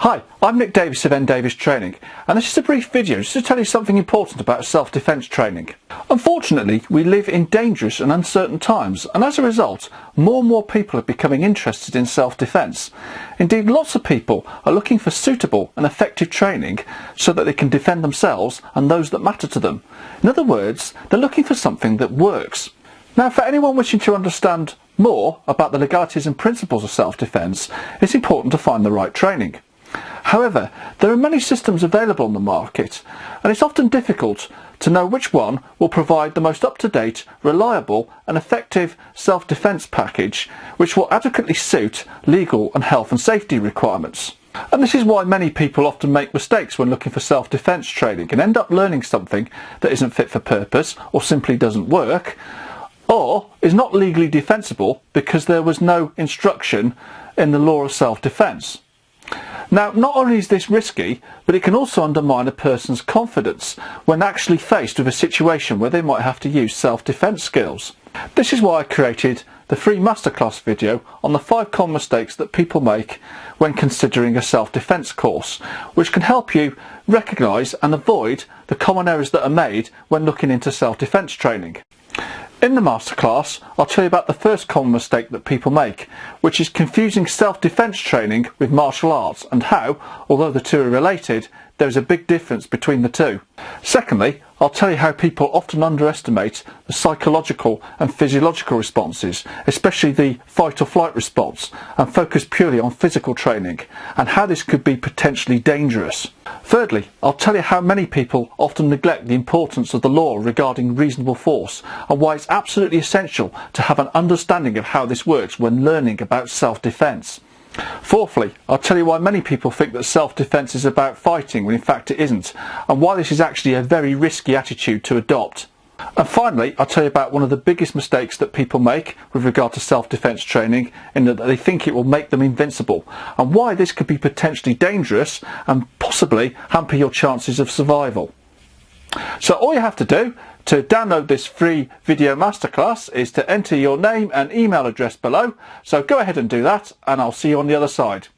Hi, I'm Davies of Davies Training, and this is a brief video just to tell you something important about self-defence training. Unfortunately, we live in dangerous and uncertain times, and as a result, more and more people are becoming interested in self-defence. Indeed, lots of people are looking for suitable and effective training so that they can defend themselves and those that matter to them. In other words, they're looking for something that works. Now, for anyone wishing to understand more about the legalities and principles of self-defence, it's important to find the right training. However, there are many systems available on the market, and it's often difficult to know which one will provide the most up-to-date, reliable and effective self-defence package which will adequately suit legal and health and safety requirements. And this is why many people often make mistakes when looking for self-defence training and end up learning something that isn't fit for purpose or simply doesn't work, or is not legally defensible because there was no instruction in the law of self-defence. Now, not only is this risky, but it can also undermine a person's confidence when actually faced with a situation where they might have to use self-defence skills. This is why I created the free masterclass video on the 5 common mistakes that people make when considering a self-defence course, which can help you recognise and avoid the common errors that are made when looking into self-defence training. In the masterclass, I'll tell you about the first common mistake that people make, which is confusing self-defence training with martial arts, and how, although the two are related, there is a big difference between the two. Secondly, I'll tell you how people often underestimate the psychological and physiological responses, especially the fight or flight response, and focus purely on physical training, and how this could be potentially dangerous. Thirdly, I'll tell you how many people often neglect the importance of the law regarding reasonable force, and why it's absolutely essential to have an understanding of how this works when learning about self-defence. Fourthly, I'll tell you why many people think that self-defence is about fighting when in fact it isn't, and why this is actually a very risky attitude to adopt. And finally, I'll tell you about one of the biggest mistakes that people make with regard to self-defence training, in that they think it will make them invincible, and why this could be potentially dangerous and possibly hamper your chances of survival. So all you have to do to download this free video masterclass is to enter your name and email address below. So go ahead and do that, and I'll see you on the other side.